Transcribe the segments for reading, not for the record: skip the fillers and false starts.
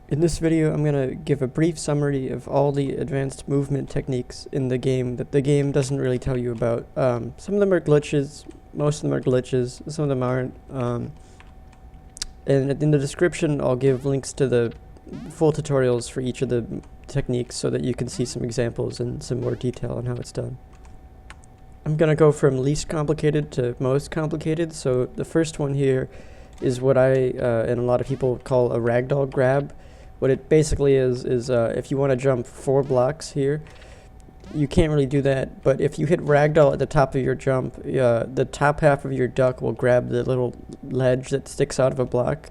In this video, I'm going to give a brief summary of all the advanced movement techniques in the game that the game doesn't really tell you about. Some of them are glitches, most of them are glitches, some of them aren't. And in the description, I'll give links to the full tutorials for each of the techniques so that you can see some examples and some more detail on how it's done. I'm going to go from least complicated to most complicated. So the first one here is what I and a lot of people call a ragdoll grab. What it basically is if you want to jump 4 blocks here, you can't really do that, but if you hit ragdoll at the top of your jump, the top half of your duck will grab the little ledge that sticks out of a block,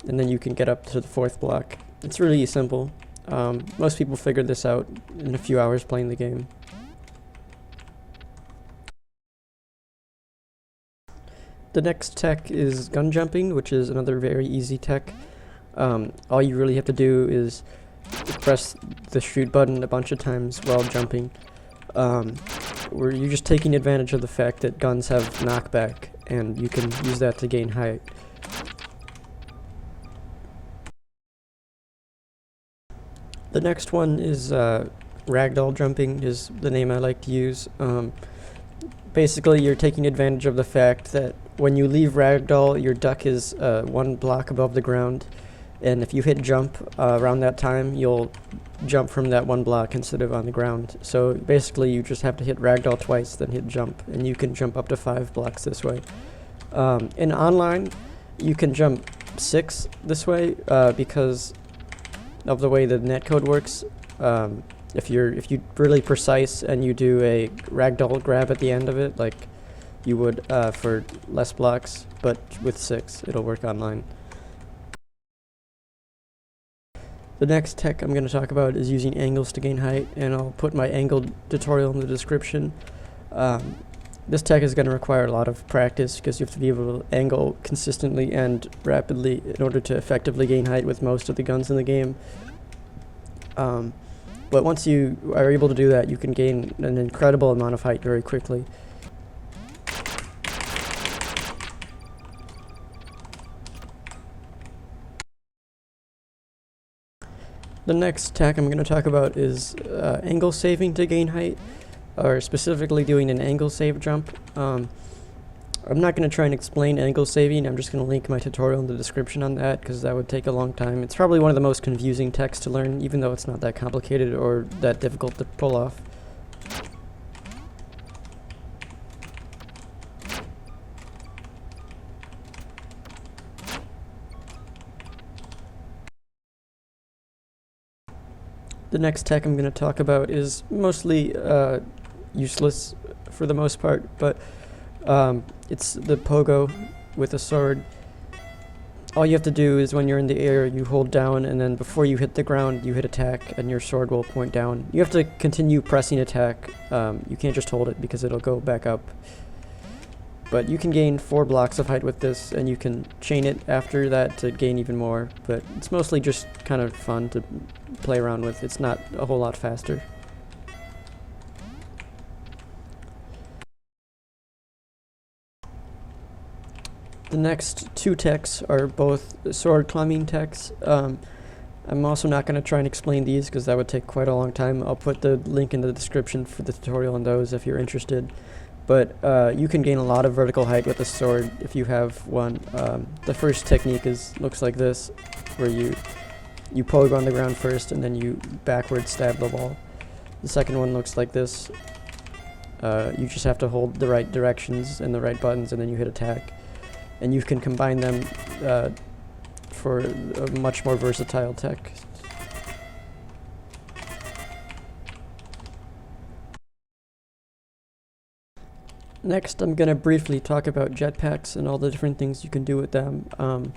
and then you can get up to the 4th block. It's really simple. Most people figured this out in a few hours playing the game. The next tech is gun jumping, which is another very easy tech. All you really have to do is press the shoot button a bunch of times while jumping. Where you're just taking advantage of the fact that guns have knockback, and you can use that to gain height. The next one is Ragdoll Jumping, is the name I like to use. Basically, you're taking advantage of the fact that when you leave Ragdoll, your duck is 1 block above the ground, and if you hit jump around that time, you'll jump from that 1 block instead of on the ground. So basically, you just have to hit Ragdoll twice, then hit jump, and you can jump up to 5 blocks this way. In online, you can jump 6 this way because of the way the netcode works. If you're really precise and you do a ragdoll grab at the end of it, like you would for less blocks, but with 6, it'll work online. The next tech I'm going to talk about is using angles to gain height, and I'll put my angle tutorial in the description. This tech is going to require a lot of practice because you have to be able to angle consistently and rapidly in order to effectively gain height with most of the guns in the game. But once you are able to do that, you can gain an incredible amount of height very quickly. The next tech I'm going to talk about is angle saving to gain height, or specifically doing an angle save jump. I'm not going to try and explain angle saving. I'm just going to link my tutorial in the description on that because that would take a long time. It's probably one of the most confusing techs to learn, even though it's not that complicated or that difficult to pull off. The next tech I'm going to talk about is mostly useless for the most part, but it's the pogo with a sword. All you have to do is when you're in the air, you hold down, and then before you hit the ground, you hit attack, and your sword will point down. You have to continue pressing attack. You can't just hold it because it'll go back up. But you can gain 4 blocks of height with this, and you can chain it after that to gain even more. But it's mostly just kind of fun to play around with. It's not a whole lot faster. The next 2 techs are both sword climbing techs. I'm also not going to try and explain these because that would take quite a long time. I'll put the link in the description for the tutorial on those if you're interested. But you can gain a lot of vertical height with a sword if you have one. The first technique looks like this, where you pogo on the ground first and then you backward stab the wall. The second one looks like this. You just have to hold the right directions and the right buttons, and then you hit attack. And you can combine them for a much more versatile tech. Next, I'm going to briefly talk about jetpacks and all the different things you can do with them.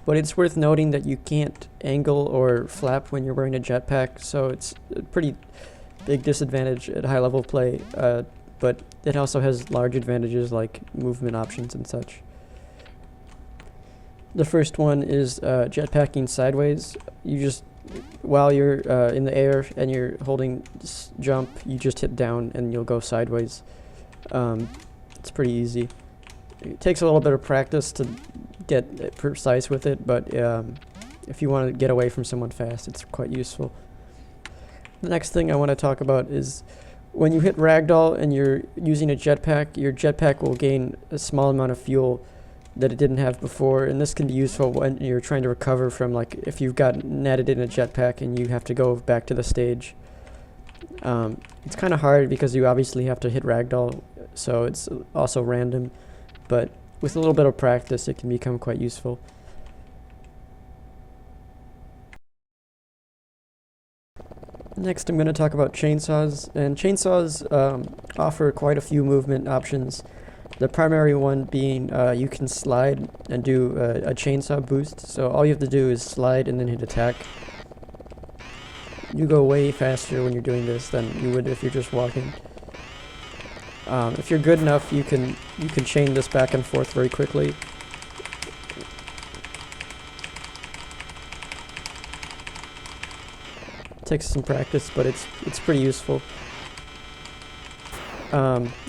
But it's worth noting that you can't angle or flap when you're wearing a jetpack, so it's a pretty big disadvantage at high level play. But it also has large advantages like movement options and such. The first one is jetpacking sideways. You just, while you're in the air and you're holding jump, you just hit down and you'll go sideways. It's pretty easy. It takes a little bit of practice to get precise with it, but if you want to get away from someone fast, it's quite useful. The next thing I want to talk about is when you hit Ragdoll and you're using a jetpack, your jetpack will gain a small amount of fuel that it didn't have before, and this can be useful when you're trying to recover from, like, if you've got netted in a jetpack and you have to go back to the stage. It's kind of hard because you obviously have to hit Ragdoll, so it's also random, but with a little bit of practice it can become quite useful. Next I'm going to talk about chainsaws, and chainsaws offer quite a few movement options. The primary one being you can slide and do a chainsaw boost, so all you have to do is slide and then hit attack. You go way faster when you're doing this than you would if you're just walking. If you're good enough, you can chain this back and forth very quickly. It takes some practice, but it's pretty useful.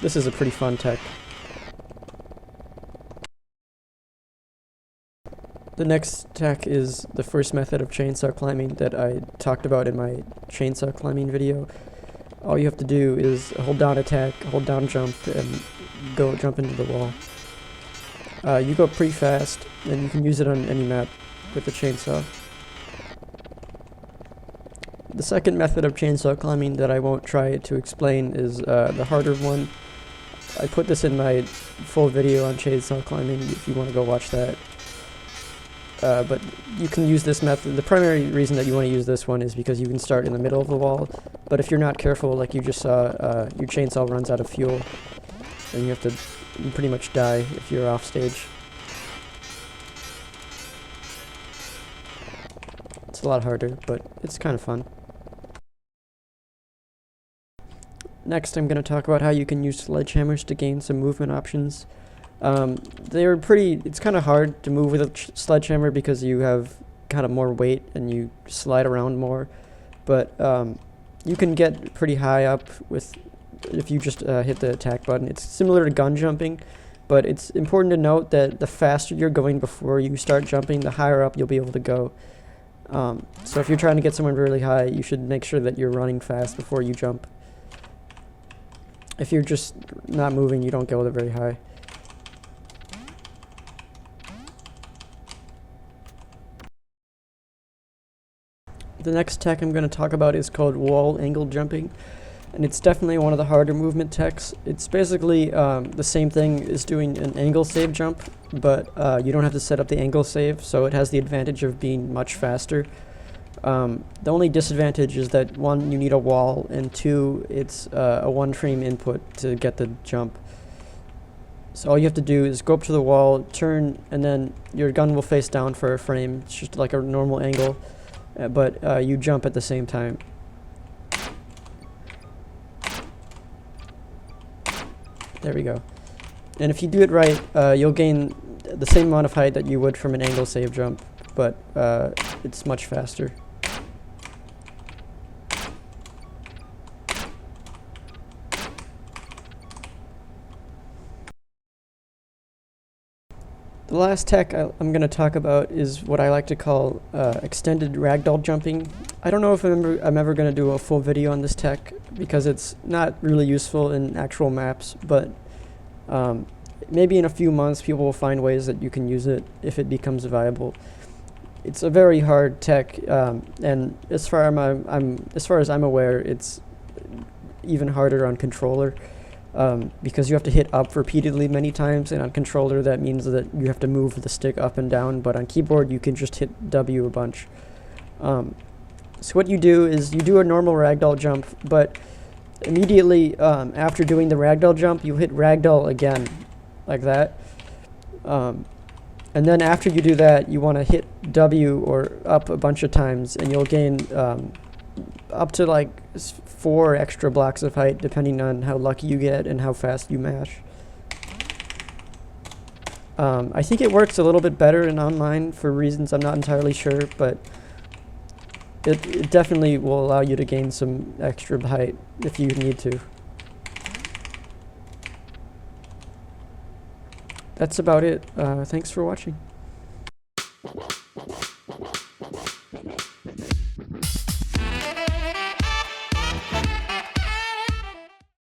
This is a pretty fun tech. The next tech is the first method of chainsaw climbing that I talked about in my chainsaw climbing video. All you have to do is hold down attack, hold down jump, and go jump into the wall. You go pretty fast, and you can use it on any map with the chainsaw. The second method of chainsaw climbing that I won't try to explain is the harder one. I put this in my full video on chainsaw climbing if you want to go watch that. But you can use this method. The primary reason that you want to use this one is because you can start in the middle of the wall, but if you're not careful, like you just saw, your chainsaw runs out of fuel, and you pretty much die if you're off stage. It's a lot harder, but it's kind of fun. Next, I'm going to talk about how you can use sledgehammers to gain some movement options. It's kind of hard to move with a sledgehammer because you have kind of more weight and you slide around more, but you can get pretty high up if you just hit the attack button. It's similar to gun jumping, but it's important to note that the faster you're going before you start jumping, the higher up you'll be able to go. So if you're trying to get someone really high, you should make sure that you're running fast before you jump. If you're just not moving, you don't go very high. The next tech I'm going to talk about is called wall angle jumping, and it's definitely one of the harder movement techs. It's basically the same thing as doing an angle save jump, but you don't have to set up the angle save, so it has the advantage of being much faster. The only disadvantage is that, one, you need a wall, and two, it's a one-frame input to get the jump. So all you have to do is go up to the wall, turn, and then your gun will face down for a frame. It's just like a normal angle. But you jump at the same time. There we go. And if you do it right, you'll gain the same amount of height that you would from an angle save jump, but it's much faster. The last tech I'm going to talk about is what I like to call extended ragdoll jumping. I don't know if I'm ever going to do a full video on this tech because it's not really useful in actual maps, but maybe in a few months people will find ways that you can use it if it becomes viable. It's a very hard tech, and as far as I'm aware, it's even harder on controller. Because you have to hit up repeatedly many times, and on controller that means that you have to move the stick up and down, but on keyboard you can just hit W a bunch. So what you do is you do a normal ragdoll jump, but immediately after doing the ragdoll jump you hit ragdoll again, like that. And then after you do that you want to hit W or up a bunch of times, and you'll gain up to like 4 extra blocks of height depending on how lucky you get and how fast you mash. I think it works a little bit better in online for reasons I'm not entirely sure, but it definitely will allow you to gain some extra height if you need to. That's about it. Thanks for watching.